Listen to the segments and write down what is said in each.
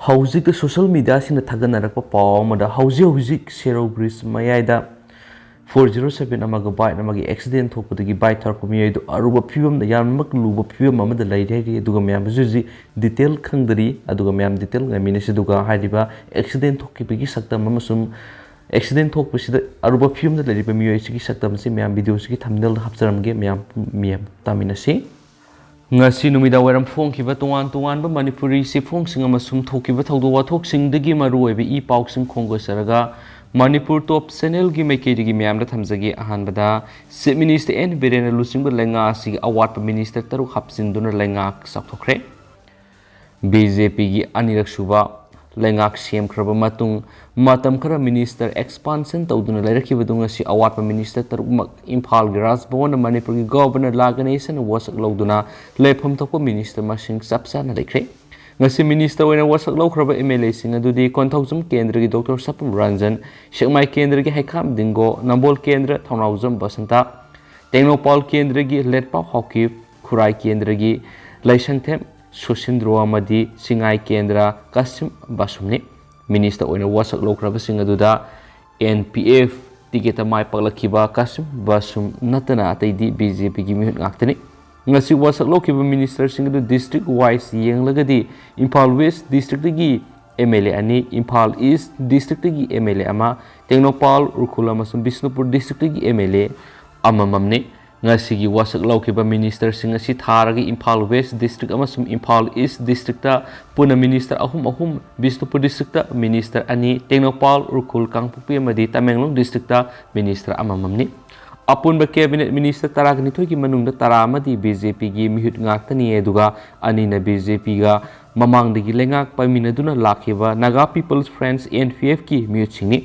Haojik2 social media sina thaganarapa paw amada Haojik2 Serou Bridge mayai 407 amaga bike amagi accident thokpadagi bike tharko miyai do aruba phibam da yammak luba phibam amada lairegi aduga mayam juji detail khangdari aduga mayam detail ngamine siduga haidiba accident thokibagi saktam amasum accident thokpasida aruba phibam da lairiba miyai sigi saktam si mayam video sigi thumbnail hapcharamge mayam taminasi ngasi numida waram phongkiba tongan ba manipuri si phongsing amasum thokiba thawdo wathoksing dagi maruoibe I pauksing khongosaraga Manipur top channel gi maikedi gi myam da thamjagi ahan bada Chief Minister N Birena Lusingba lenga si award minister taru hapsin duna lenga sakthokre BJP gi anirak suba lenga CM kraba matung matam khara minister expansion tawduna lairakhiba dunga si award minister taru mak Imphal gi Rajbhavan Manipur gi governor laganation wasak lawduna lepham thokpa minister masing sapsa na lekre ngasi minister oina wasak lawkhraba MLA sing adudi Konthawjam Kendra gi Dr. Sapam Ranjan Shekmai Kendra gi Haikam Dingo Nambol Kendra Thaunawjam Basanta Tengnopal Kendra gi Letpa Hoki Khurai Kendra gi Laisangthem Susindro amadi Singai Kendra Kasim Basumni minister oina wasak lawkhraba sing aduda NPF tigeta mai paklakhiba Kasim Basum natana ataidi BJP gi mihut ngaktani ngasi wasak lokiba minister singu district wise yenglagadi Imphal West district gi MLA ani Imphal East district gi MLA ama Tengnopal Urkhula masum Bisnupur district gi MLA amamamne ngasi gi wasak lokiba minister singa si tharagi Imphal West district amasum Imphal East district ta puna minister ahum Bisnupur district ta minister ani Tengnopal Urkhul Kangpukpi amadi Tamenglong district ta minister amamamne Apun ba cabinet minister taragni thoi ki manungda taramadi BJP gi mihut ngaktani eduga anina BJP ga mamang digi lengak paminaduna lakhiba Naga People's Friends NPF ki mihut singni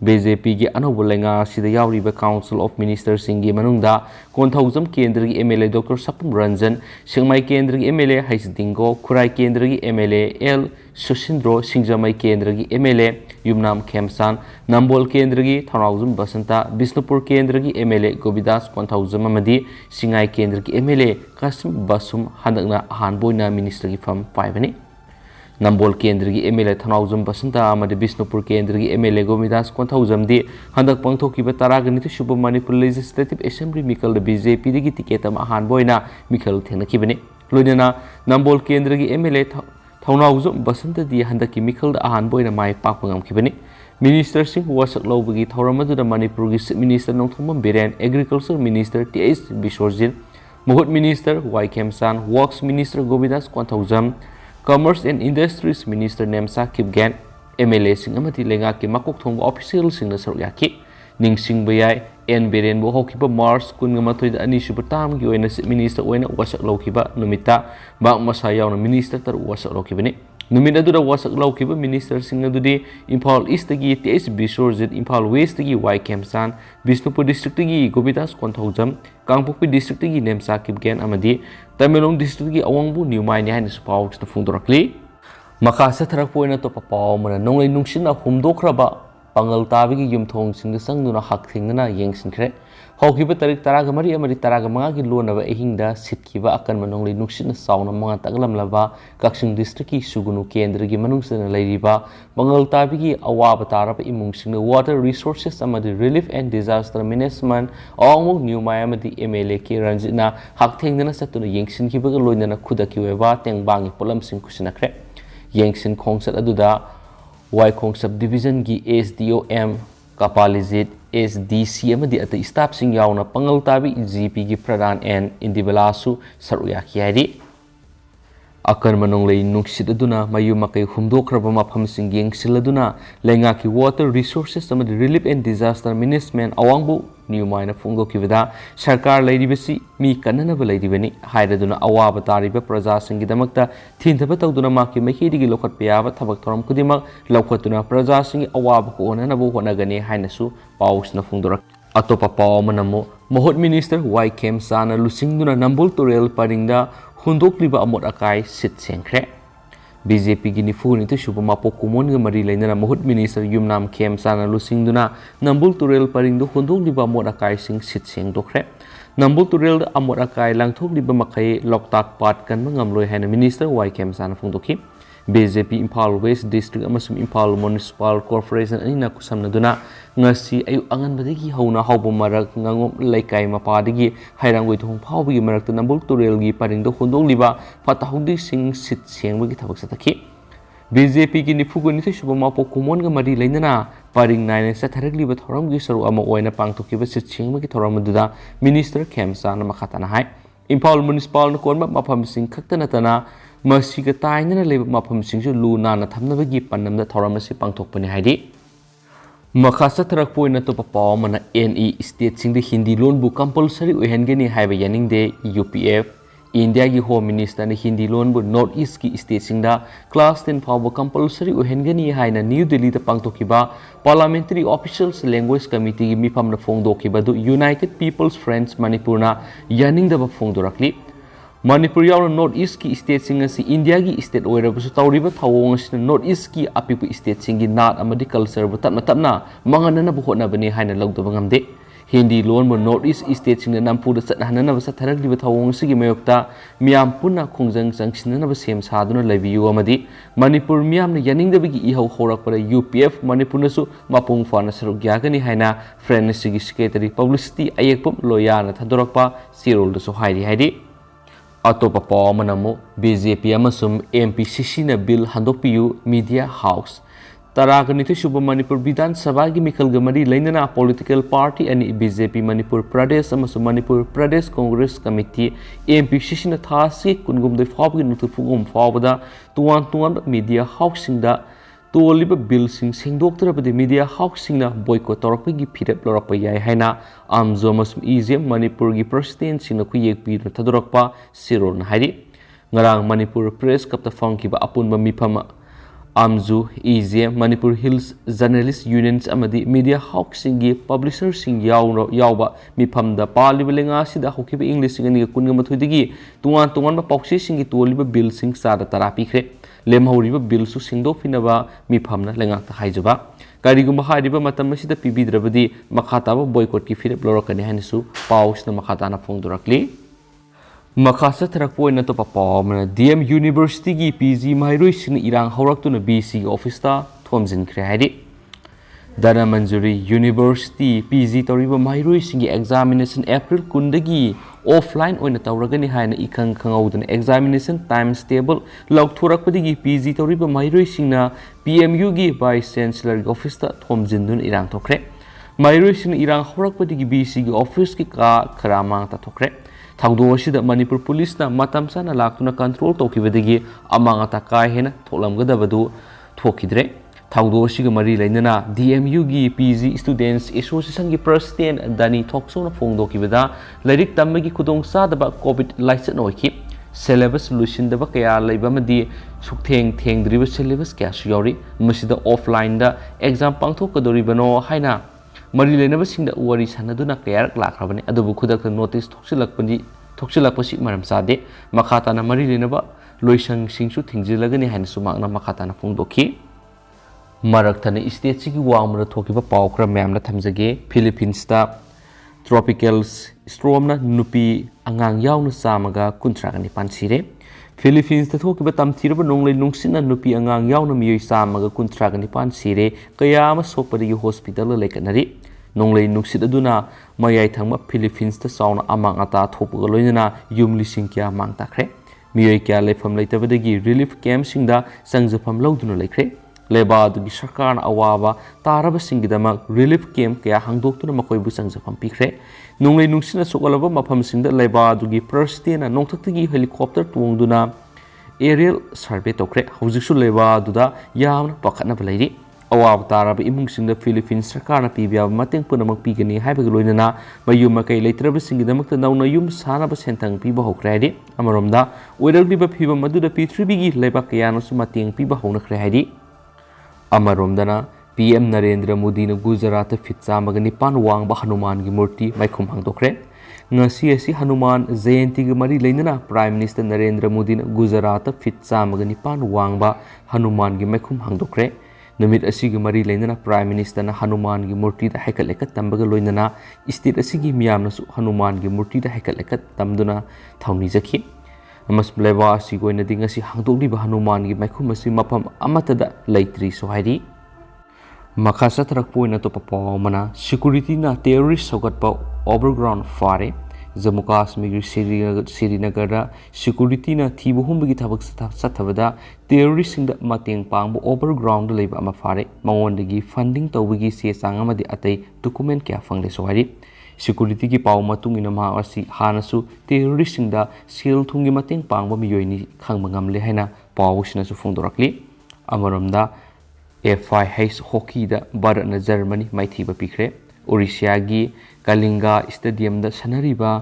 BJP gi anobu lenga sida yawriba Council of Ministers singi manungda Konthawjam Kendra gi MLA Dr. Sapam Ranjan Singmai Kendra gi MLA Haisdingo Khurai Kendra gi MLA L Susindro Singjamai Kendra gi MLA Yumnam Khemsan Nambol Kendra gi Thaunawjam Basanta Bisnupur Kendra gi MLA Gobidas Konthawjam amadi Singai Kendra gi MLA Kasim Basum handakna ahanboina minister gi fam paibani Nambol Kendra gi MLA Thaunawjam Basanta amadi Bisnupur Kendra gi MLA Gobidas Konthawjam di handak pangthokiba taragani tu Suba Manipur Legislative Assembly mikal BJP digi ticket am ahanboina mikal thenakibani loinana Nambol Kendra gi MLA Thaunawjam Basanta di handaki mikal ahanboina mai pakpangam kibani Minister sing wasak lawbagi thauramadu Manipur gi Minister Nongthomam Biren Agriculture Minister TS Bisorjin Muhut Minister Y Khemsan Works Minister Gobidas Konthawjam Commerce and Industries Minister Nemsa Kipgan MLA sing amati lenga ki makok thongba official sing na saruk yaki ningsing bayai N Biren bo hokiba Mars kun ngamathoi da ani subatam gi oina minister oina wasak lawkiba numita ba masaya na minister tar wasak lawkibani numida dura wasak lawkiba minister sing adudi Imphal East gi TS Bisorjit Imphal West gi Y Khemsan Bisnupur district gi Gobidas Konthawjam Kangpokpi district gi Nemsa Kipgan amadi Tamenglong district gi awangbu Niumai ni hain spaw to phungdorakli makasa tharak poina to papaw mana nonglei nungsina humdokraba pangal tabi gi yumthong singda sangduna hak thingna yengsinkhre hokiba tarik taraga mari amari taraga manga gi lonaba ehingda sitkiba akan manonglei nuksina sauna manga taglamlaba Kaksing district ki Sugunu Kendra gi manungsana leiriba pangal tabi gi awaba taraba imung singna water resources amadi relief and disaster management awangmu Niumai amadi MLA ki Ranjina hak thingna satuna yengsinkiba ga loinana khudaki weba tengbangi polam sing kusinakre yengsin khongsat aduda Y Khong subdivision gi SDOM Kapalijit SDC amadi ata staff sing yauna pangal tabi GP gi Pradhan and Indibalasu saruyaki hairi akan manonglei nungsit aduna mayu makai humdokraba mafam sing yengsiladuna lenga ki water resources amadi relief and disaster management awangbu Niumai na fungo kivida sarkar lairibasi mi kanana ba lairibani hairaduna awaba tariba praja singi damakta thintaba tawduna maki mahidi gi lokhat piyaba thabak thoram kudimak lokhatuna praja singi awaba ko onana bu honagani hainasu paus na fungdorak atopa paw manamo Mohot Minister Y Khemsan lusingduna Nambol Turel paringda hundokliba amot akai sit sengkre BJP gi nifuni tu Suba Mapok kumon ga mari lainana Mohot Minister Yumnam Khemsan lusingduna Nambol Turel paringdo hundokliba amot akai sing sit seng dokre Nambol Turel amot akai langthokliba makai loktak pat kan mangamloi haina Minister Y Khemsan fungdoki BJP Imphal West District amasung Imphal Municipal Corporation anina kusamnaduna ngasi ayu anganbadagi hauna hauba marak ngangom laikai mapadagi hairangoi thong phawbagi marakta nambul turelgi paringdo hondoliba fatahudi sing sit sengbagi thabak satakhi BJP ki nifugo nithai suba mapo kumon ga mari leinana paring naine satharakli ba thoram gi saru ama oina pangthoki ba sit sengbagi thoram duda Minister Khemsa na makhatana hai Imphal Municipal na konba mafam sing khaktana tana masiga tainana leba mafam singju lu nana thamnabagi pannamda thoram asi pangthokpani haidi Makasa terak poin atau papa mana NE state sing de Hindi loan bu compulsory uhengeni haiba yaning de UPF India ki Home Minister ne Hindi loan bu North East ki state sing da class 10 power compulsory uhengeni haina New Delhi ta pangtokiba Parliamentary Officials Language Committee ki mifam na phongdokiba du United People's Friends Manipur na yaning da ba phongdorakli Manipur yaw North East ki state singa si India ki state oira bu tawriba thawong sin North East ki apipu state singi nat amadi culture bu tapna mangana na bu hotna bani haina lawdo bangamde Hindi loan bu North East state singa nampu da satna na ba satharak liba thawong sigi mayokta miam punna khongjang jangsin na ba sem saduna labiyu amadi Manipur miam na yaning da bigi ihaw horak para UPF Manipur na su mapung fa na saruk gyagani haina friend sigi secretary publicity ayekpum loya na Tourakpa Serou da so hairi Atopa pa manamo BJP amasum MPCC na bill handokpiyu Media House. Taraga nito Subha Manipur Vidhan Sabha gi mikal gamari lainana political party ani BJP Manipur Pradesh amasum Manipur Pradesh Congress Committee MPCC na thasi kungum de fawgi nutu pugum fawda tuan Media House singda Toliba bill sing singdoktra bade Media House singna boycott torakpi gi phirep lorakpa yai haina amzo masum izem Manipur gi president singna ku yekpi na Tourakpa Serou na hairi ngarang Manipur Press kapta fangkiba apunba mifama amzu izem Manipur Hills Journalist Unions amadi Media House singi publisher sing yawba mifamda paliba lenga sida hokiba English singani kunga mathudigi tuan ba pauksi singi toliba bill sing sada tarapi khre lemhauriba bill su singdo finaba mifamna lengak ta haijaba karigumba hairiba matam masida pibidrabadi makhataba boycott ki firep lorakani hanisu paus na makhatana phongdorakli makhasa tharak poina to papa mana DM University gi PG mairoi sin irang hauraktu na BC office ta thomjin khre hairi Dana Manjuri University PG toriba mairoi singi examination April kundagi offline oina tawragani haina ikhang khangaudana examination timetable laukthorakpadigi PG toriba mairoi singna PMU gi vice chancellor gi office ta thomjindun irang thokre mairoi sing irang horakpadigi BC gi office ki ka kharamang ta thokre thangdo asida Manipur police na matam sana laktuna control tokibadigi amanga ta kai hena tholamgadabadu thokidre Thangdo siga mari lainana DMU gi PG Students Association gi president Dani Thokso na phongdo ki beda lairik tamagi khudong sa daba COVID license noiki syllabus solution daba kaya laiba madi suktheng driba syllabus kya suyori masida offline da exam pangthok kadori bano haina mari lainaba singda wari sanaduna kaya lakrabani adubu khudak notice thoksilakpasi maram sade makhata na mari lainaba loisang singsu thingjilagani haina sumakna makhata na phongdoki Maraktana state sigi wangmara thokiba pawkra myamna thamjage Philippines ta tropical storm na nupi angang yawna samaga kuntragani pansire Philippines ta thokiba tamthiraba nonglei nungsina nupi angang yawna miyoi samaga kuntragani pansire kayama sopari hospital lekanari nonglei nungsit aduna mayai thangma Philippines ta sauna amang ata thopuga loinana yumli singkya mangta khre miyoi kya lefam leitabadagi relief camp singda sangjafam lawduna lekre Leba dugi sarkar awaba taraba singidama relief camp kaya hangdoktuna makoibu sangjafam pikre nunglei nungsina sokolaba mafam singda leba dugi president na nongthaktagi helicopter tuongduna aerial survey tokre hojiksu leba duda yamna pakhatna balairi awab taraba imung singda Philippines sarkar na pibya mateng punamak pigani haibag loinana mayum makai leitraba singidamakta nauna yum sanaba sentang piba hokre amaromda oiralbiba phiba maduda P3B gi leba kayano su mateng piba hona khre haidi Amaromdana PM Narendra Modi na Gujarat fitsa maganipan wang ba Hanuman gi murti maikhum hangdokre ngasi asi Hanuman Jayanti gi mari leinana Prime Minister Narendra Modi na Gujarat fitsa maganipan wang ba Hanuman gi maikhum hangdokre namit asi gi mari leinana Prime Minister na Hanuman gi murti da haikal ekat tambaga loinana state asi gi miyam na su Hanuman gi murti da haikal ekat tamduna thauni jakhi ꯑꯃꯁꯨꯡ ꯂꯩꯕꯥꯛ ꯑꯁꯤꯒꯤ ꯑꯣꯏꯅꯗꯤ ꯉꯁꯤ ꯍꯥꯡꯗꯣꯛꯂꯤꯕ ꯍꯅꯨꯃꯥꯟꯒꯤ ꯃꯥꯏꯈꯨꯝ ꯑꯁꯤ ꯃꯐꯝ ꯑꯃꯠꯇꯗ ꯂꯩꯇ꯭ꯔꯤꯁꯨ ꯍꯥꯏꯔꯤ꯫ ꯃꯈꯥ ꯆꯠꯊꯔꯛꯄ ꯑꯣꯏꯅ ꯑꯇꯣꯞꯄ ꯄꯥꯎ ꯑꯃꯅ ꯁꯦꯀ꯭ꯌꯨꯔꯤꯇꯤꯅ ꯇꯦꯔꯣꯔꯤꯁ ꯁꯧꯒꯠꯄ ꯑꯣꯚꯔꯒ꯭ꯔꯥꯎꯟ ꯐꯥꯔꯦ꯫ ꯖꯝꯃꯨ ꯀꯥꯁꯃꯤꯔꯒꯤ ꯁ꯭ꯔꯤꯅꯒꯔꯗ ꯁꯦꯀ꯭ꯌꯨꯔꯤꯇꯤꯅ ꯊꯤꯕ ꯍꯨꯝꯕꯒꯤ ꯊꯕꯛ ꯆꯠꯊꯕꯗ ꯇꯦꯔꯣꯔꯤꯁꯁꯤꯡꯗ ꯃꯇꯦꯡ ꯄꯥꯡꯕ ꯑꯣꯚꯔꯒ꯭ꯔꯥꯎꯟꯗ ꯂꯩꯕ ꯑꯃ ꯐꯥꯔꯦ꯫ ꯃꯉꯣꯟꯗꯒꯤ ꯐꯟꯗꯤꯡ ꯇꯧꯕꯒꯤ ꯆꯦ ꯆꯥꯡ ꯑꯃꯗꯤ ꯑꯇꯩ ꯗꯣꯀꯨꯃꯦꯟ ꯀꯌꯥ ꯐꯪꯂꯦꯁꯨ ꯍꯥꯏꯔꯤ꯫ ꯁꯦꯀ꯭ꯌꯨꯔꯤꯇꯤꯒꯤ ꯄꯥꯎ ꯃꯇꯨꯡ ꯏꯟꯅ ꯃꯍꯥꯛ ꯑꯁꯤ ꯍꯥꯟꯅꯁꯨ ꯇꯦꯔꯣꯔꯤꯁꯁꯤꯡꯗ ꯁꯦꯜ ꯊꯨꯝꯒꯤ ꯃꯇꯦꯡ ꯄꯥꯡꯕ ꯃꯤꯑꯣꯏꯅꯤ ꯈꯪꯕ ꯉꯝꯂꯦ ꯍꯥꯏꯅ ꯄꯥꯎꯁꯤꯅꯁꯨ ꯐꯣꯡꯗꯣꯔꯛꯂꯤ꯫ ꯑꯃꯔꯣꯝꯗ ꯍꯣꯀꯤꯗ ꯚꯥꯔꯠꯅ ꯖꯔꯃꯅꯤ ꯃꯥꯏꯊꯤꯕ ꯄꯤꯈ꯭ꯔꯦ꯫ ꯑꯣꯔꯤꯁꯤꯌꯥꯒꯤ ꯀꯂꯤꯡꯒꯥ ꯁ꯭ꯇꯦꯗꯤꯌꯝꯗ ꯁꯥꯟꯅꯔꯤꯕ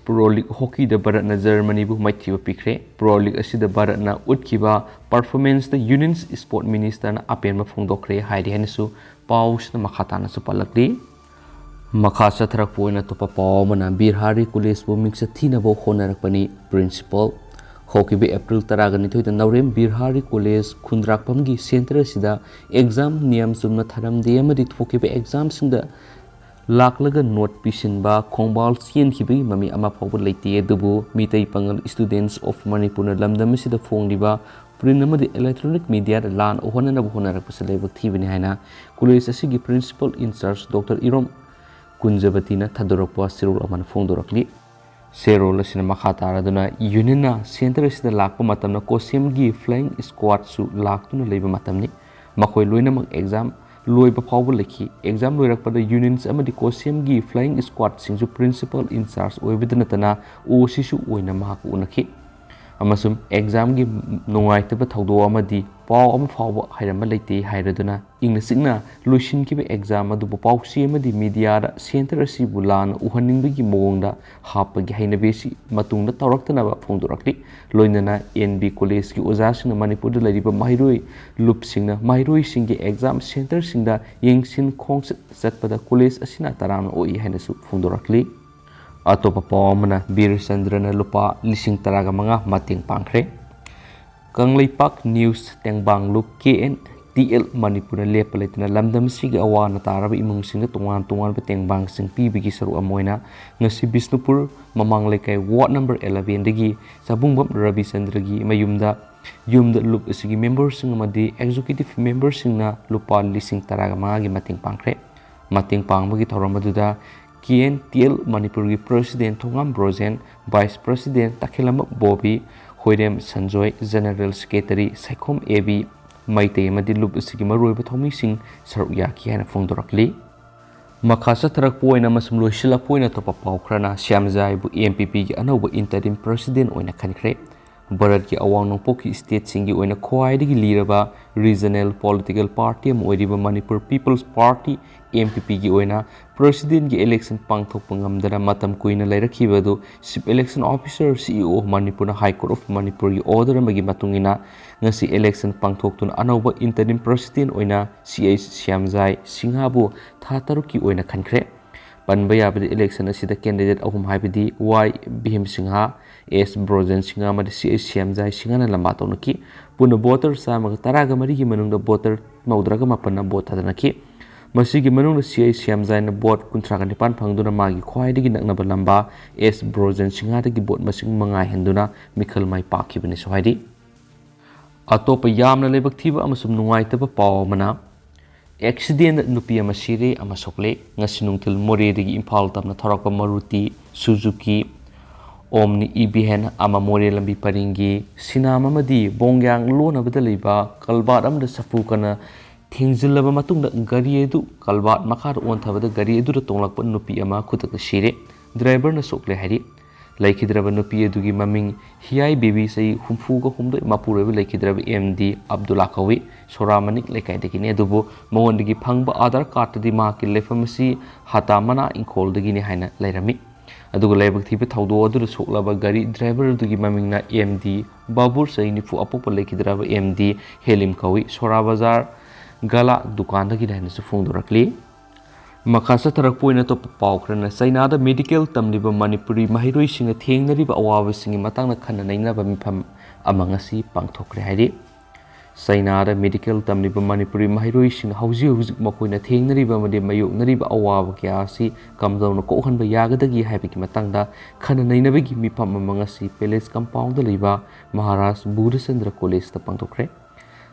ꯄ꯭ꯔꯣ ꯂꯤꯒ ꯍꯣꯀꯤꯗ ꯚꯥꯔꯠꯅ ꯖꯔꯃꯅꯤꯕꯨ ꯃꯥꯏꯊꯤꯕ ꯄꯤꯈ꯭ꯔꯦ꯫ ꯄ꯭ꯔꯣ ꯂꯤꯒ ꯑꯁꯤꯗ ꯚꯥꯔꯠꯅ ꯎꯠꯈꯤꯕ ꯄꯔꯐꯣꯔꯃꯦꯟꯁꯇ ꯌꯨꯅꯤꯌꯟ ꯁ꯭ꯄꯣꯔꯠ ꯃꯤꯅꯤꯁꯇꯔꯅ ꯑꯄꯦꯟꯕ ꯐꯣꯡꯗꯣꯛꯈ꯭ꯔꯦ ꯍꯥꯏꯔꯤ ꯍꯥꯏꯅꯁꯨ ꯄꯥꯎꯁꯤꯅ ꯃꯈꯥ ꯇꯥꯅꯁꯨ ꯄꯜꯂꯛꯂꯤ꯫ ꯃꯈꯥ ꯆꯠꯊꯔꯛꯄ ꯑꯣꯏꯅ ꯑꯇꯣꯞꯄ ꯄꯥꯎ ꯑꯃꯅ ꯕꯤꯔꯍꯥꯔꯤ ꯀꯣꯂꯦꯖꯄꯨ ꯃꯤꯡꯆꯠ ꯊꯤꯅꯕ ꯍꯣꯠꯅꯔꯛꯄꯅꯤ ꯄ꯭ꯔꯤꯟꯁꯤꯄꯜ꯫ ꯍꯧꯈꯤꯕ ꯑꯦꯄ꯭ꯔꯤꯜ 12ꯗ ꯅꯧꯔꯦꯝ ꯕꯤꯔꯍꯥꯔꯤ ꯀꯣꯂꯦꯖ ꯈꯨꯟꯗ꯭ꯔꯥꯛꯄꯝꯒꯤ ꯁꯦꯟꯇꯔ ꯑꯁꯤꯗ ꯑꯦꯛꯖꯥꯝ ꯅꯤꯌꯝ ꯆꯨꯝꯅ ꯊꯥꯔꯝꯗꯦ ꯑꯃꯗꯤ ꯊꯣꯛꯈꯤꯕ ꯑꯦꯛꯖꯥꯝꯁꯤꯡꯗ ꯂꯥꯛꯂꯒ ꯅꯣꯠ ꯄꯤꯁꯤꯟꯕ ꯈꯣꯡꯕꯥꯜ ꯆꯦꯟꯈꯤꯕꯒꯤ ꯃꯃꯤ ꯑꯃ ꯐꯥꯎꯕ ꯂꯩꯇꯦ꯫ ꯑꯗꯨꯕꯨ ꯃꯤꯇꯩ ꯄꯥꯉꯜ ꯁ꯭ꯇꯨꯗꯦꯟꯠꯁ ꯑꯣꯐ ꯃꯅꯤꯄꯨꯔꯅ ꯂꯝꯗꯝ ꯑꯁꯤꯗ ꯐꯣꯡꯂꯤꯕ ꯄ꯭ꯔꯤꯟꯠ ꯑꯃꯗꯤ ꯏꯂꯦꯛꯇ꯭ꯔꯣꯅꯤꯛ ꯃꯤꯗꯤꯌꯥꯗ ꯂꯥꯟ ꯎꯍꯟꯅꯅꯕ ꯍꯣꯠꯅꯔꯛꯄꯁꯤ ꯂꯥꯏꯕꯛ ꯊꯤꯕꯅꯤ ꯍꯥꯏꯅ ꯀꯣꯂꯦꯖ ꯑꯁꯤꯒꯤ ꯄ꯭ꯔꯤꯟꯁꯤꯄꯜ ꯏꯟꯆꯥꯔꯖ ꯗꯣꯛꯇꯔ ꯏꯔꯣꯝ ꯀꯨꯟꯖꯕꯇꯤꯅ ꯊꯥꯗꯣꯔꯛꯄ ꯆꯦꯔꯣꯜ ꯑꯃꯅ ꯐꯣꯡꯗꯣꯔꯛꯂꯤ꯫ ꯆꯦꯔꯣꯜ ꯑꯁꯤꯅ ꯃꯈꯥ ꯇꯥꯔꯗꯨꯅ ꯌꯨꯅꯤꯌꯟꯅ ꯁꯦꯟꯇꯔ ꯑꯁꯤꯗ ꯂꯥꯛꯄ ꯃꯇꯝꯗ ꯀꯣꯁꯦꯝꯒꯤ ꯐ꯭ꯂꯥꯏꯌꯤꯡ ꯁ꯭ꯀ꯭ꯋꯥꯗꯁꯨ ꯂꯥꯛꯇꯨꯅ ꯂꯩꯕ ꯃꯇꯝꯅꯤ꯫ ꯃꯈꯣꯏ ꯂꯣꯏꯅꯃꯛ ꯑꯦꯛꯖꯥꯝ ꯂꯣꯏꯕ ꯐꯥꯎꯕ ꯂꯩꯈꯤ꯫ ꯑꯦꯛꯖꯥꯝ ꯂꯣꯏꯔꯛꯄꯗ ꯌꯨꯅꯤꯌꯟꯁ ꯑꯃꯗꯤ ꯀꯣꯁꯦꯝꯒꯤ ꯐ꯭ꯂꯥꯏꯌꯤꯡ ꯁ꯭ꯀ꯭ꯋꯥꯗꯁꯤꯡꯁꯨ ꯄ꯭ꯔꯤꯟꯁꯤꯄꯜ ꯏꯟꯆꯥꯔꯖ ꯑꯣꯏꯕꯇ ꯅꯠꯇꯅ ꯑꯣ.ꯁꯤꯁꯨ ꯑꯣꯏꯅ ꯃꯍꯥꯛꯄꯨ ꯎꯅꯈꯤ ꯑꯃꯁꯨꯡ ꯑꯦꯛꯖꯥꯝꯒꯤ ꯅꯨꯡꯉꯥꯏꯇꯕ ꯊꯧꯗꯣꯛ ꯑꯃꯗꯤ ꯄꯥꯎ ꯑꯃ ꯐꯥꯎꯕ ꯍꯥꯏꯔꯝꯕ ꯂꯩꯇꯦ ꯍꯥꯏꯔꯗꯨꯅ ꯏꯪꯅ ꯆꯤꯛꯅ ꯂꯣꯏꯁꯤꯟꯈꯤꯕ ꯑꯦꯛꯖꯥꯝ ꯑꯗꯨꯕꯨ ꯄꯥꯎꯆꯦ ꯑꯃꯗꯤ ꯃꯤꯗꯤꯌꯥꯗ ꯁꯦꯟꯇꯔ ꯑꯁꯤꯕꯨ ꯂꯥꯟꯅ ꯎꯍꯟꯅꯤꯡꯕꯒꯤ ꯃꯑꯣꯡꯗ ꯍꯥꯞꯄꯒꯤ ꯍꯩꯅꯕꯤ ꯑꯁꯤ ꯃꯇꯨꯡꯗ ꯇꯧꯔꯛꯇꯅꯕ ꯐꯣꯡꯗꯣꯔꯛꯂꯤ꯫ ꯂꯣꯏꯅꯅ ꯑꯦꯟ.ꯕꯤ. ꯀꯣꯂꯦꯖꯀꯤ ꯑꯣꯖꯥꯁꯤꯡꯅ ꯃꯅꯤꯄꯨꯔꯗ ꯂꯩꯔꯤꯕ ꯃꯍꯩꯔꯣꯏ ꯂꯨꯞꯁꯤꯡꯅ ꯃꯍꯩꯔꯣꯏꯁꯤꯡꯒꯤ ꯑꯦꯛꯖꯥꯝ ꯁꯦꯟꯇꯔꯁꯤꯡꯗ ꯌꯦꯡꯁꯤꯟ ꯈꯣꯡꯆꯠ ꯆꯠꯄꯗ ꯀꯣꯂꯦꯖ ꯑꯁꯤꯅ ꯇꯔꯥꯝꯅ ꯑꯣꯛꯏ ꯍꯥꯏꯅꯁꯨ ꯐꯣꯡꯗꯣꯔꯛꯂꯤ꯫ ꯑꯇꯣꯞꯄ ꯄꯥꯎ ꯑꯃꯅ ꯕꯤꯔꯆꯟꯗ꯭ꯔꯅ ꯂꯨꯄꯥ 15,000 ꯃꯇꯦꯡ ꯄꯥꯡꯈ꯭ꯔꯦ꯫ ꯀꯪꯂꯩꯄꯥꯛ ꯅ꯭ꯌꯨꯁ ꯇꯦꯡꯕꯥꯡꯂꯨꯞ KNTL ꯃꯅꯤꯄꯨꯔꯅ ꯂꯦꯞꯄ ꯂꯩꯇꯅ ꯂꯝꯗꯝ ꯑꯁꯤꯒꯤ ꯑꯋꯥꯅ ꯇꯥꯔꯕ ꯏꯃꯨꯡꯁꯤꯡꯗ ꯇꯣꯉꯥꯟ ꯇꯣꯉꯥꯟꯕ ꯇꯦꯡꯕꯥꯡꯁꯤꯡ ꯄꯤꯕꯒꯤ ꯁꯔꯨꯛ ꯑꯃ ꯑꯣꯏꯅ ꯉꯁꯤ ꯕꯤꯁꯅꯨꯄꯨꯔ ꯃꯃꯥꯡ ꯂꯩꯀꯥꯏ ꯋꯥꯔꯗ ꯅꯝꯕꯔ 11ꯗꯒꯤ ꯆꯥꯕꯨꯡꯕꯝ ꯔꯕꯤꯆꯟꯗ꯭ꯔꯒꯤ ꯌꯨꯝꯗ ꯂꯨꯞ ꯑꯁꯤꯒꯤ ꯃꯦꯝꯕꯔꯁꯤꯡ ꯑꯃꯗꯤ ꯑꯦꯛꯖꯤꯀ꯭ꯌꯨꯇꯤꯚ ꯃꯦꯝꯕꯔꯁꯤꯡꯅ ꯂꯨꯄꯥ 15,000ꯒꯤ ꯃꯇꯦꯡ ꯄꯥꯡꯈ꯭ꯔꯦ꯫ ꯃꯇꯦꯡ ꯄꯥꯡꯕꯒꯤ ꯊꯧꯔꯝ ꯑꯗꯨꯗ KNTL ꯃꯅꯤꯄꯨꯔꯒꯤ president Thongam Brojen, vice president ꯇꯈꯦꯂꯝꯕ ꯕꯣꯕꯤ, ꯍꯣꯏꯔꯦꯝ ꯁꯟꯖꯣꯏ, ꯖꯦꯅꯔꯦꯜ ꯁꯦꯀ꯭ꯔꯦꯇꯔꯤ ꯁꯥꯏꯈꯣꯝ ꯑꯦꯕꯤ, ꯃꯩꯇꯩ ꯑꯃꯗꯤ ꯂꯨꯞ ꯑꯁꯤꯒꯤ ꯃꯔꯨꯑꯣꯏꯕ ꯊꯧꯃꯤꯁꯤꯡ ꯁꯔꯨꯛ ꯌꯥꯈꯤ ꯍꯥꯏꯅ ꯐꯣꯡꯗꯣꯔꯛꯂꯤ꯫ ꯃꯈꯥ ꯆꯠꯊꯔꯛꯄ ꯑꯣꯏꯅ ꯑꯃꯁꯨꯡ ꯂꯣꯏꯁꯤꯜꯂꯛꯄ ꯑꯣꯏꯅ ꯑꯇꯣꯞꯄ ꯄꯥꯎ ꯈꯔꯅ ꯁ꯭ꯌꯥꯝꯖꯥꯏꯕꯨ MPPꯒꯤ ꯑꯅꯧꯕ ꯏꯟꯇꯔꯤꯝ ꯄ꯭ꯔꯁꯤꯗꯦꯟꯠ ꯑꯣꯏꯅ ꯈꯟꯈ꯭ꯔꯦ꯫ ꯚꯥꯔꯠꯀꯤ ꯑꯋꯥꯡ ꯅꯣꯡꯄꯣꯛꯀꯤ ꯁ꯭ꯇꯦꯠꯁꯤꯡꯒꯤ ꯑꯣꯏꯅ ꯈ꯭ꯋꯥꯏꯗꯒꯤ ꯂꯤꯔꯕ ꯔꯤꯖꯅꯦꯜ ꯄꯣꯂꯤꯇꯤꯀꯦꯜ ꯄꯥꯔꯇꯤ ꯑꯃ ꯑꯣꯏꯔꯤꯕ ꯃꯅꯤꯄꯨꯔ ꯄꯤꯄꯜꯁ ꯄꯥꯔꯇꯤ MPPꯒꯤ ꯑꯣꯏꯅ ꯄ꯭ꯔꯁꯤꯗꯦꯟꯠꯒꯤ ꯏꯂꯦꯛꯁꯟ ꯄꯥꯡꯊꯣꯛꯄ ꯉꯝꯗꯅ ꯃꯇꯝ ꯀꯨꯏꯅ ꯂꯩꯔꯛꯈꯤꯕ ꯑꯗꯨ chief election officer CEO of ꯃꯅꯤꯄꯨꯔꯅ ꯍꯥꯏ ꯀꯣꯔꯠ ꯑꯣꯐ ꯃꯅꯤꯄꯨꯔꯒꯤ ꯑꯣꯔꯗꯔ ꯑꯃꯒꯤ ꯃꯇꯨꯡ ꯏꯟꯅ ꯉꯁꯤ ꯏꯂꯦꯛꯁꯟ ꯄꯥꯡꯊꯣꯛꯇꯨꯅ ꯑꯅꯧꯕ ꯏꯟꯇꯔꯤꯝ ꯄ꯭ꯔꯁꯤꯗꯦꯟꯠ ꯑꯣꯏꯅ CH ꯁ꯭ꯌꯥꯝꯖꯥꯏ ꯁꯤꯡꯍꯕꯨ ꯊꯥ 3ꯀꯤ ꯑꯣꯏꯅ ꯈꯟꯈ꯭ꯔꯦ꯫ ꯄꯟꯕ ꯌꯥꯕꯗꯤ ꯏꯂꯦꯛꯁꯟ ꯑꯁꯤꯗ ꯀꯦꯟꯗꯤꯗꯦꯠ ꯑꯍꯨꯝ ꯍꯥꯏꯕꯗꯤ Y. Vim Singh, S. Brojen Singh ꯑꯃꯗꯤ CH ꯁ꯭ꯌꯥꯝꯖꯥꯏ ꯁꯤꯡꯍꯅ ꯂꯝꯕꯥ ꯇꯧꯅꯈꯤ꯫ ꯄꯨꯟꯅ ꯚꯣꯇꯔ 113ꯒꯤ ꯃꯅꯨꯡꯗ ꯚꯣꯇꯔ 89ꯅ ꯚꯣꯠ ꯊꯥꯗꯅꯈꯤ꯫ ꯃꯁꯤꯒꯤ ꯃꯅꯨꯡꯗ CH ꯁ꯭ꯌꯥꯝꯖꯥꯏꯅ ꯚꯣꯠ 39 ꯐꯪꯗꯨꯅ ꯃꯥꯒꯤ ꯈ꯭ꯋꯥꯏꯗꯒꯤ ꯅꯛꯅꯕ ꯂꯝꯕꯥ S. ꯕ꯭ꯔꯣꯖꯦꯟ ꯁꯤꯡꯍꯗꯒꯤ ꯚꯣꯠ ꯃꯁꯤꯡ 5 ꯍꯦꯟꯗꯨꯅ ꯃꯤꯈꯜ ꯃꯥꯏ ꯄꯥꯛꯈꯤꯕꯅꯤꯁꯨ ꯍꯥꯏꯔꯤ꯫ ꯑꯇꯣꯞꯄ ꯌꯥꯝꯅ ꯂꯥꯏꯕꯛ ꯊꯤꯕ ꯑꯃꯁꯨꯡ ꯅꯨꯡꯉꯥꯏꯇꯕ ꯄꯥꯎ ꯑꯃꯅ ꯑꯦꯛꯁꯤꯗꯦꯟꯠ ꯅꯨꯄꯤ ꯑꯃ ꯁꯤꯔꯦ ꯑꯃ ꯁꯣꯛꯂꯦ꯫ ꯉꯁꯤ ꯅꯨꯡꯊꯤꯜ ꯃꯣꯔꯦꯗꯒꯤ ꯏꯝꯐꯥꯜ ꯇꯝꯅ ꯊꯧꯔꯛꯄ ꯃꯔꯨꯇꯤ ꯁꯨꯖꯨꯀꯤ ꯑꯣꯝꯅꯤ ꯏꯚꯦꯟ ꯑꯃ ꯃꯣꯔꯦ ꯂꯝꯕꯤ ꯄꯔꯤꯡꯒꯤ ꯁꯤꯅꯥꯝ ꯑꯃꯗꯤ ꯕꯣꯡꯌꯥꯡ ꯂꯣꯟꯅꯕꯗ ꯂꯩꯕ ꯀꯜꯕꯥꯔꯠ ꯑꯃꯗ ꯆꯐꯨ ꯀꯟꯅ ꯊꯦꯡꯖꯤꯜꯂꯕ ꯃꯇꯨꯡꯗ ꯒꯥꯔꯤ ꯑꯗꯨ ꯀꯜꯕꯥꯔꯠ ꯃꯈꯥꯗ ꯑꯣꯟꯊꯕꯗ ꯒꯥꯔꯤ ꯑꯗꯨꯗ ꯇꯣꯡꯂꯛꯄ ꯅꯨꯄꯤ ꯑꯃ ꯈꯨꯗꯛꯇ ꯁꯤꯔꯦ꯫ ꯗ꯭ꯔꯥꯏꯚꯔꯅ ꯁꯣꯛꯂꯦ ꯍꯥꯏꯔꯤ꯫ ꯂꯩꯈꯤꯗ꯭ꯔꯕ ꯅꯨꯄꯤ ꯑꯗꯨꯒꯤ ꯃꯃꯤꯡ ꯍꯤꯌꯥꯏ ꯕꯦꯕꯤ ꯆꯍꯤ 69 ꯃꯄꯨꯔꯣꯏꯕ ꯂꯩꯈꯤꯗ꯭ꯔꯕ MD ꯑꯕꯗꯨꯜꯂꯥ ꯀꯧꯏ꯫ ꯁꯣꯔꯥꯃꯅꯤꯛ ꯂꯩꯀꯥꯏꯗꯒꯤꯅꯤ ꯑꯗꯨꯕꯨ ꯃꯉꯣꯟꯗꯒꯤ ꯐꯪꯕ ꯑꯥꯙꯥꯔ ꯀꯥꯔꯠꯇꯗꯤ ꯃꯍꯥꯛꯀꯤ ꯂꯩꯐꯝ ꯑꯁꯤ ꯍꯥꯇꯥꯃꯅꯥ ꯏꯪꯈꯣꯜꯗꯒꯤꯅꯤ ꯍꯥꯏꯅ ꯂꯩꯔꯝꯃꯤ꯫ ꯑꯗꯨꯒ ꯂꯥꯏꯕꯛ ꯊꯤꯕ ꯊꯧꯗꯣꯛ ꯑꯗꯨꯗ ꯁꯣꯛꯂꯕ ꯒꯥꯔꯤ ꯗ꯭ꯔꯥꯏꯚꯔ ꯑꯗꯨꯒꯤ ꯃꯃꯤꯡꯅ MD ꯕꯥꯕꯨꯔ ꯆꯍꯤ 90 ꯑꯄꯣꯛꯄ ꯂꯩꯈꯤꯗ꯭ꯔꯕ MD ꯍꯦꯂꯤꯝ ꯀꯧꯏ꯫ ꯁꯣꯔꯥ ꯕꯖꯥꯔ ꯒꯥꯂꯥ ꯗꯨꯀꯥꯟꯗꯒꯤꯅꯤ ꯍꯥꯏꯅꯁꯨ ꯐꯣꯡꯗꯣꯔꯛꯂꯤ꯫ ꯃꯈꯥ ꯆꯠꯊꯔꯛꯄ ꯑꯣꯏꯅ ꯑꯇꯣꯞꯄ ꯄꯥꯎ ꯈꯔꯅ ꯆꯩꯅꯥꯗ ꯃꯦꯗꯤꯀꯦꯜ ꯇꯝꯂꯤꯕ ꯃꯅꯤꯄꯨꯔꯤ ꯃꯍꯩꯔꯣꯏꯁꯤꯡꯅ ꯊꯦꯡꯅꯔꯤꯕ ꯑꯋꯥꯕꯁꯤꯡꯒꯤ ꯃꯇꯥꯡꯗ ꯈꯟꯅ ꯅꯩꯅꯕ ꯃꯤꯐꯝ ꯑꯃ ꯉꯁꯤ ꯄꯥꯡꯊꯣꯛꯈ꯭ꯔꯦ ꯍꯥꯏꯔꯤ꯫ Sainada medical tamliba Manipuri mahairoising hauzik makoina thengnariba amadi mayoknariba awaba kya asi kamdawna kokhanba yagadagi haibiki matangda khana nainabagi mifam amangasi Palace compound liba Maharaj Buddhachandra College ta pangtokre.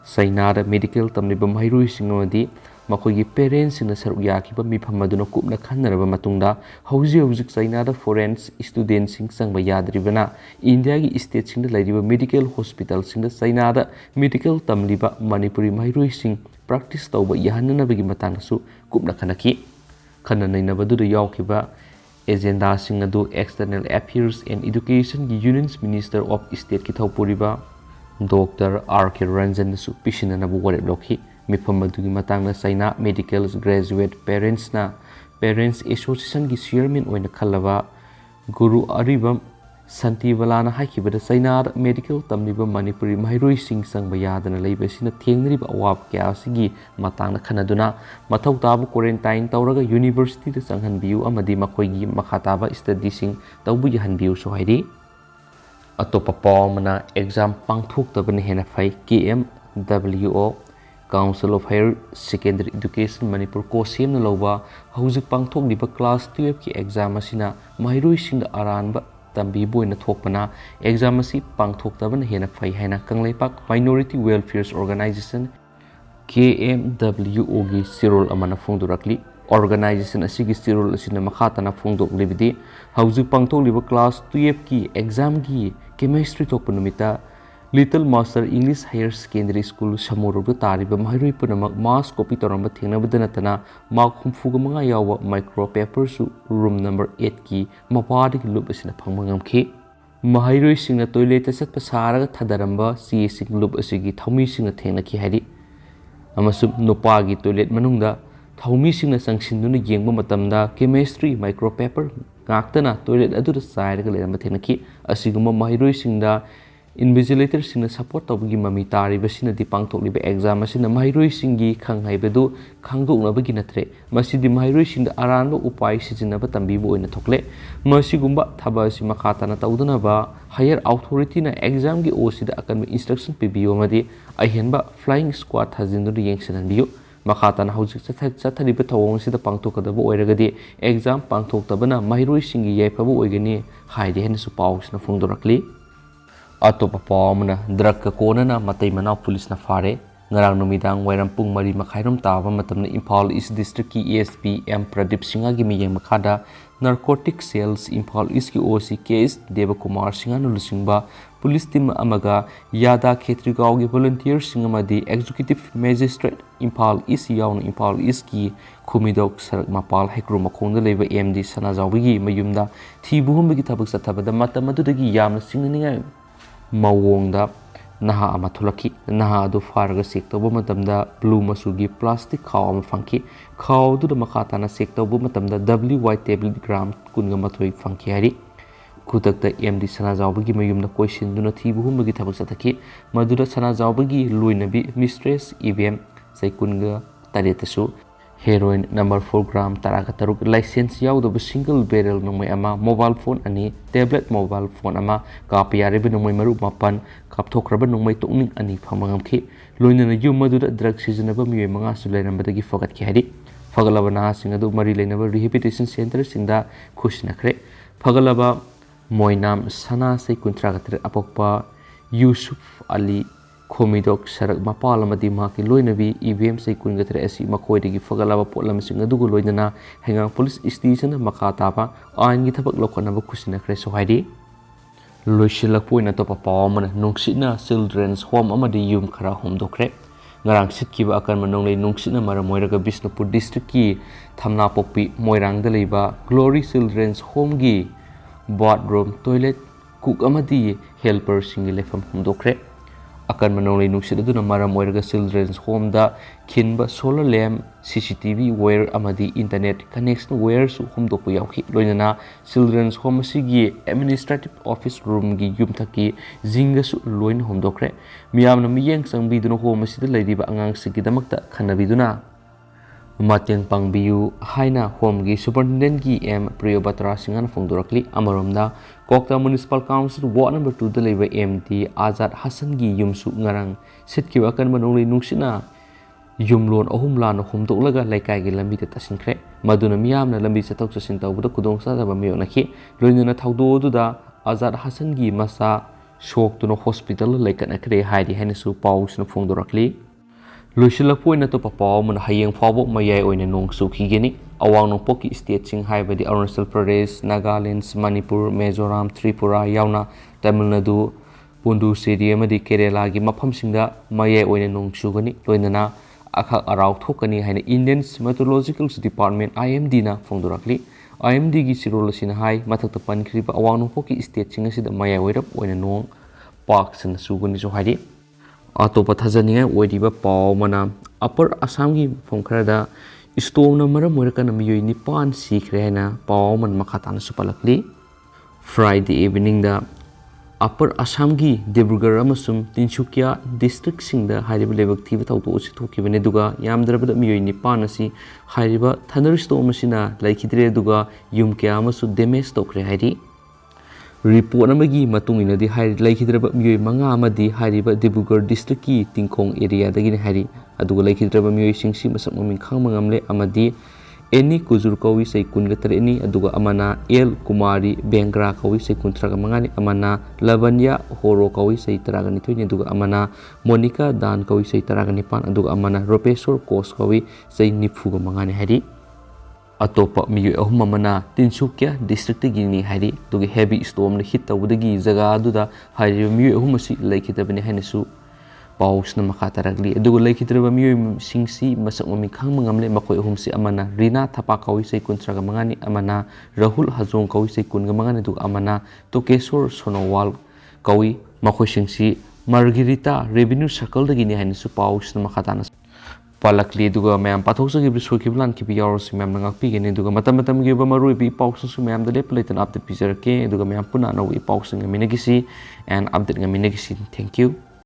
Sainada medical tamliba mahairoising amadi makoigi parents singna saruk yakiba mifam aduna kupna khanaraba matungda hauzik Sainada foreign students sing sangba yadribana India gi state singda lairiba medical hospital singda Sainada medical tamliba Manipuri mahairoising practice tauba yahananabagi matangsu kupna khanaki khana nainabadu yawkiba agenda sing adu external affairs and education gi unions minister of state ki thawpuriba Dr. R.K. Ranjan su pishinanabu warep lokhi mifam adugi matangna Saina medical graduate parents association gi chairman oina khalaba Guru Aribam Santivalana haikibada Saina medical tamliba Manipuri mahairoising sangba yadana leibasina thengnariba awab kya sigi matangna khanaduna mathau tabu quarantine tawraga university da sanghanbiu amadi makoigi makhataba study sing tawbu yahanbiu so hairi atopa pawmana exam pangthok tabani hena phai KMWO Council of Higher Secondary Education Manipur ko semna loba hauzik pangthok liba class 12 ki exam asina mahairoising aranba tambi boina thokpana exam asi pangthok tabana hena phai haina kangleipak minority welfare organization KMWO gi sirol amana phongdurakli organization asigi sirol asina makhatana phongdok libidi hauzik pangthok liba class 12 ki exam gi chemistry thokpanumita Little Master English Higher Secondary School Samurubda tariba mahairoi punamak mass copy toramba thengnabada natana mark 35 yawa micro paper su room number 8 ki mapadi loop asina phangma ngamkhi mahairoi singna toilet sat pasaraga thadaramba si sing loop asigi thaumi singna thengnaki hari amasum nopa gi toilet manungda thaumi singna sangshinduna yengba matamda chemistry micro paper ngaktana toilet adu sairaga leramba thengnaki asiguma mahairoi singda invigilator singna support tawgi mami tari basina di pangthok liba exam asina mahairoi singi khang haibadu khangdok nabagi natre masidi mahairoi singda aranba upai sijinaba tambibu oina thokle masigumba thaba asi makhatana tawduna ba higher authority na exam gi osida akan instruction pibiyo madi ahenba flying squad thajindu yengsanan biyo makhatana hauzik chathariba thawong sida pangthokadaba oiragadi exam pangthoktabana mahairoi singi yaifabu oigani haide hen su pausna phongdorakli Atopa pawmana drug ka konana matai manau police na fare ngarang numidang wairam pung mari makhairam tawa matamna Imphal East District ki ASP M Pradip Singha gi miyeng makhada narcotic sales Imphal East ki OC case Deva Kumar Singha nulusingba police team amaga yada khetrigaw gi volunteer singamadi executive magistrate Imphal East yawn Imphal East ki khumidok sarak mapal hekru makhongda leba MD Sanajawi gi mayumda thibuhum gi thabak sathabada matamadudagi yamna singninga mawongda naha ama thulaki naha adu farga sek tawba matamda blue masugi plastic khaw ama fangki khaw du makhatana sek tawba matamda WY tablet gram kunga mathoi fangki hari kutakta MD Sanajawbagi mayumna question duna thibuhumagi thabak sathaki madura Sanajawbagi loinabi mistress EVM sai kunga taretasu heroin number 4 gram taraga taruk license yaudaba single barrel nungmai ama mobile phone ani tablet mobile phone ama kapiyarebe nungmai maru mapan kapthokraba nungmai tokning ani phamangamkhi loinana yumaduda drug seasonaba miwe manga sulairambadagi fagat ki hari fagalaba na singadu mari leinaba rehabilitation center singda khusnakre fagalaba moinam sana sai kuntragatre apokpa Yusuf Ali Komidok sarak mapala madi maki loinabi EVM sai kungatre asi makoidagi fagalaba potlam singa dugu loinana hengang police station makataba ain gi thabak lokanaba kusina kre sohaidi loisilak poina topa pawmana nungsina children's home amadi yum khara home dokre ngarang sitkiba akan manonglei nungsina mara moiraga Bisnupur district ki thamna pokpi moirang da leiba Glory Children's Home gi bathroom toilet cook amadi helper singi lefam home dokre akan manonglei nungsida duna maram oiraga children's home da kinba solar lamp CCTV wire amadi internet connection wire su home doku yauki loinana children's home sigi administrative office room gi yumthaki jinga su loin home dokre miyamna miyeng sangbi duna home sida leiriba angang sigi damakta khanabi duna ꯃꯇꯦꯡ ꯄꯥꯡꯕꯤꯌꯨ ꯍꯥꯏꯅ ꯍꯣꯝꯒꯤ ꯁꯨꯄꯔꯤꯟꯇꯦꯟꯗꯦꯟꯠꯀꯤ M ꯄ꯭ꯔꯤꯌꯣꯕꯇ꯭ꯔꯥ ꯁꯤꯡꯍꯅ ꯐꯣꯡꯗꯣꯔꯛꯂꯤ꯫ ꯑꯃꯔꯣꯝꯗ ꯀꯣꯛꯇꯥ municipal council ward number 2ꯗ ꯂꯩꯕ MD ꯑꯥꯖꯥꯗ ꯍꯁꯟꯒꯤ ꯌꯨꯝꯁꯨ ꯉꯔꯥꯡ ꯁꯤꯠꯈꯤꯕ ꯑꯀꯟꯕ ꯅꯣꯡꯂꯩ ꯅꯨꯡꯁꯤꯠꯅ ꯌꯨꯝꯂꯣꯟ 3 ꯂꯥꯟꯅ ꯍꯨꯝꯗꯣꯛꯂꯒ ꯂꯩꯀꯥꯏꯒꯤ ꯂꯝꯕꯤꯗ ꯇꯥꯁꯤꯟꯈ꯭ꯔꯦ, ꯃꯗꯨꯅ ꯃꯤꯌꯥꯝꯅ ꯂꯝꯕꯤ ꯆꯠꯊꯣꯛ ꯆꯠꯁꯤꯟ ꯇꯧꯕꯗ ꯈꯨꯗꯣꯡꯆꯥꯗꯕ ꯃꯥꯌꯣꯛꯅꯈꯤ꯫ ꯂꯣꯏꯅꯅ ꯊꯧꯗꯣꯛ ꯑꯗꯨꯗ ꯑꯥꯖꯥꯗ ꯍꯁꯟꯒꯤ ꯃꯆꯥ ꯁꯣꯛꯇꯨꯅ ꯍꯣꯁꯄꯤꯇꯥꯜꯗ ꯂꯩꯈꯠꯅꯈ꯭ꯔꯦ ꯍꯥꯏꯔꯤ ꯍꯥꯏꯅꯁꯨ ꯄꯥꯎꯁꯤꯅ ꯐꯣꯡꯗꯣꯔꯛꯂꯤ꯫ ꯂꯣꯏꯁꯤꯜꯂꯛꯄ ꯑꯣꯏꯅ ꯑꯇꯣꯞꯄ ꯄꯥꯎ ꯑꯃꯅ ꯍꯌꯦꯡ ꯐꯥꯎꯕ ꯃꯌꯥꯏ ꯑꯣꯏꯅ ꯅꯣꯡ ꯆꯨꯈꯤꯒꯅꯤ꯫ ꯑꯋꯥꯡ ꯅꯣꯡꯄꯣꯛꯀꯤ ꯁ꯭ꯇꯦꯠꯁꯤꯡ ꯍꯥꯏꯕꯗꯤ ꯑꯔꯨꯅꯥꯆꯜ ꯄ꯭ꯔꯗꯦꯁ, ꯅꯥꯒꯥꯂꯦꯟꯗ, ꯃꯅꯤꯄꯨꯔ, ꯃꯤꯖꯣꯔꯥꯝ, ꯇ꯭ꯔꯤꯄꯨꯔꯥ ꯌꯥꯎꯅ ꯇꯥꯃꯤꯜ ꯅꯥꯗꯨ, ꯄꯨꯗꯨꯆꯦꯔꯤ ꯑꯃꯗꯤ ꯀꯦꯔꯦꯂꯥꯒꯤ ꯃꯐꯝꯁꯤꯡꯗ ꯃꯌꯥꯏ ꯑꯣꯏꯅ ꯅꯣꯡ ꯆꯨꯒꯅꯤ, ꯂꯣꯏꯅꯅ ꯑꯈꯛ ꯑꯔꯥꯎ ꯊꯣꯛꯀꯅꯤ ꯍꯥꯏꯅ ꯏꯟꯗꯤꯌꯟ ꯃꯦꯇ꯭ꯔꯣꯂꯣꯖꯤꯀꯦꯜ ꯗꯤꯄꯥꯔꯠꯃꯦꯟꯠ IMDꯅ ꯐꯣꯡꯗꯣꯔꯛꯂꯤ꯫ IMDꯒꯤ ꯆꯤꯔꯣꯜ ꯑꯁꯤꯅ ꯍꯥꯏ ꯃꯊꯛꯇ ꯄꯟꯈ꯭ꯔꯤꯕ ꯑꯋꯥꯡ ꯅꯣꯡꯄꯣꯛꯀꯤ ꯁ꯭ꯇꯦꯠꯁꯤꯡ ꯑꯁꯤꯗ ꯃꯌꯥꯏ ꯑꯣꯏꯔꯞ ꯑꯣꯏꯅ ꯅꯣꯡ ꯄꯥꯛ ꯁꯟꯅ ꯆꯨꯒꯅꯤꯁꯨ ꯍꯥꯏꯔꯤ꯫ ꯑꯇꯣꯞꯄ ꯊꯥꯖꯅꯤꯡꯉꯥꯏ ꯑꯣꯏꯔꯤꯕ ꯄꯥꯎ ꯑꯃꯅ ꯑꯞꯄꯔ ꯑꯁꯥꯝꯒꯤ ꯃꯐꯝ ꯈꯔꯗ ꯁ꯭ꯇꯣꯝꯅ ꯃꯔꯝ ꯑꯣꯏꯔꯀꯥꯟꯗ ꯃꯤꯑꯣꯏ 9 ꯁꯤꯈ꯭ꯔꯦ ꯍꯥꯏꯅ ꯄꯥꯎ ꯑꯃꯅ ꯃꯈꯥ ꯇꯥꯅꯁꯨ ꯄꯜꯂꯛꯂꯤ꯫ ꯐ꯭ꯔꯥꯏꯗꯦ ꯏꯚꯤꯅꯤꯡꯗ ꯑꯞꯄꯔ ꯑꯁꯥꯝꯒꯤ ꯗꯤꯕ꯭ꯔꯨꯒꯔ ꯑꯃꯁꯨꯡ ꯇꯤꯟꯁꯨꯀꯤꯌꯥ ꯗꯤꯁꯇ꯭ꯔꯤꯛꯁꯤꯡꯗ ꯍꯥꯏꯔꯤꯕ ꯂꯥꯏꯕꯛ ꯊꯤꯕ ꯊꯧꯗꯣꯛ ꯑꯁꯤ ꯊꯣꯛꯈꯤꯕꯅꯤ, ꯑꯗꯨꯒ ꯌꯥꯝꯗ꯭ꯔꯕꯗ ꯃꯤꯑꯣꯏ 9 ꯑꯁꯤ ꯍꯥꯏꯔꯤꯕ ꯊꯟꯗꯔ ꯁ꯭ꯇꯣꯝ ꯑꯁꯤꯅ ꯂꯩꯈꯤꯗ꯭ꯔꯦ, ꯑꯗꯨꯒ ꯌꯨꯝ ꯀꯌꯥ ꯑꯃꯁꯨ ꯗꯦꯃꯦꯖ ꯇꯧꯈ꯭ꯔꯦ ꯍꯥꯏꯔꯤ꯫ ꯔꯤꯄꯣꯔꯠ ꯑꯃꯒꯤ ꯃꯇꯨꯡ ꯏꯟꯅꯗꯤ ꯂꯩꯈꯤꯗ꯭ꯔꯕ ꯃꯤꯑꯣꯏ 5 ꯑꯃꯗꯤ ꯍꯥꯏꯔꯤꯕ ꯗꯤꯕ꯭ꯔꯨꯒꯔ ꯗꯤꯁꯇ꯭ꯔꯤꯛꯀꯤ ꯇꯤꯡꯈꯣꯡ ꯑꯦꯔꯤꯌꯥꯗꯒꯤꯅꯤ ꯍꯥꯏꯔꯤ, ꯑꯗꯨꯒ ꯂꯩꯈꯤꯗ꯭ꯔꯕ ꯃꯤꯑꯣꯏꯁꯤꯡꯁꯤ ꯃꯁꯛ ꯃꯃꯤꯡ ꯈꯪꯕ ꯉꯝꯂꯦ ꯑꯃꯗꯤ ꯑꯦꯅꯤ ꯀꯨꯖꯨꯔ ꯀꯧꯏ, ꯆꯍꯤ 23ꯅꯤ, ꯑꯗꯨꯒ ꯑꯃꯅ ꯑꯦꯜ ꯀꯨꯃꯥꯔꯤ ꯕꯦꯡꯒ꯭ꯔꯥ ꯀꯧꯏ, ꯆꯍꯤ 35ꯅꯤ, ꯑꯃꯅ ꯂꯕꯟꯌꯥ ꯍꯣꯔꯣ ꯀꯧꯏ, ꯆꯍꯤ 12ꯅꯤ, ꯑꯗꯨꯒ ꯑꯃꯅ ꯃꯣꯅꯤꯀꯥ ꯗꯥꯟ ꯀꯧꯏ, ꯆꯍꯤ 19, ꯑꯗꯨꯒ ꯑꯃꯅ ꯔꯣꯄꯦꯁꯣꯔ ꯀꯣꯁ ꯀꯧꯏ,ꯆꯍꯤ 95ꯅꯤ ꯍꯥꯏꯔꯤ꯫ ꯑꯇꯣꯞꯄ ꯃꯤꯑꯣꯏ 3 ꯑꯃꯅ ꯇꯤꯟꯁꯨꯀꯤꯌꯥ ꯗꯤꯁꯇ꯭ꯔꯤꯛꯇꯒꯤꯅꯤ ꯍꯥꯏꯔꯤ, ꯑꯗꯨꯒ ꯍꯦꯚꯤ ꯁ꯭ꯇꯣꯝꯅ ꯍꯤꯠ ꯇꯧꯕꯗꯒꯤ ꯖꯒꯥ ꯑꯗꯨꯗ ꯍꯥꯏꯔꯤꯕ ꯃꯤꯑꯣꯏ 3 ꯑꯁꯤ ꯂꯩꯈꯤꯗꯕꯅꯤ ꯍꯥꯏꯅꯁꯨ ꯄꯥꯎꯁꯤꯅ ꯃꯈꯥ ꯇꯥꯔꯛꯂꯤ꯫ ꯑꯗꯨꯒ ꯂꯩꯈꯤꯗ꯭ꯔꯕ ꯃꯤꯑꯣꯏꯁꯤꯡꯁꯤ ꯃꯁꯛ ꯃꯃꯤꯡ ꯈꯪꯕ ꯉꯝꯂꯦ꯫ ꯃꯈꯣꯏ 3ꯁꯤ ꯑꯃꯅ ꯔꯤꯅꯥ ꯊꯥꯄꯥ ꯀꯧꯏ, ꯆꯍꯤ 35ꯅꯤ, ꯑꯃꯅ ꯔꯥꯍꯨꯜ ꯍꯖꯣꯡ ꯀꯧꯏ, ꯆꯍꯤ 25ꯅꯤ, ꯑꯗꯨꯒ ꯑꯃꯅ ꯇꯣꯀꯦꯁꯣꯔ ꯁꯣꯅꯣꯋꯥꯜ ꯀꯧꯏ, ꯃꯈꯣꯏꯁꯤꯡꯁꯤ ꯃꯥꯔꯒꯦꯔꯤꯇꯥ ꯔꯦꯚꯤꯅ꯭ꯌꯨ ꯁꯔꯀꯜꯗꯒꯤꯅꯤ ꯍꯥꯏꯅꯁꯨ ꯄꯥꯎꯁꯤꯅ ꯃꯈꯥ ꯇꯥꯅ ꯄꯜꯂꯛꯂꯤ꯫ ꯑꯗꯨꯒ ꯃꯌꯥꯝ ꯄꯥꯊꯣꯛꯆꯈꯤꯕ ꯁꯣꯏꯈꯤꯕ ꯂꯥꯟꯈꯤꯕ ꯌꯥꯎꯔꯁꯨ ꯃꯌꯥꯝꯅ ꯉꯥꯛꯄꯤꯒꯅꯤ, ꯑꯗꯨꯒ ꯃꯇꯝꯒꯤ ꯑꯣꯏꯕ ꯃꯔꯨꯑꯣꯏꯕ ꯏꯄꯥꯎꯁꯤꯡꯁꯨ ꯃꯌꯥꯝꯗ ꯂꯦꯞꯄ ꯂꯩꯇꯅ ꯑꯞꯗꯦꯠ ꯄꯤꯖꯔꯛꯀꯦ, ꯑꯗꯨꯒ ꯃꯌꯥꯝ ꯄꯨꯟꯅ ꯑꯅꯧꯕ ꯏꯄꯥꯎꯁꯤꯡ ꯉꯝꯃꯤꯟꯅꯈꯤꯁꯤ ꯑꯦꯟ ꯑꯞꯗꯦꯠ ꯉꯝꯃꯤꯟꯅꯈꯤꯁꯤ꯫ ꯊꯦꯡꯛ ꯌꯨ꯫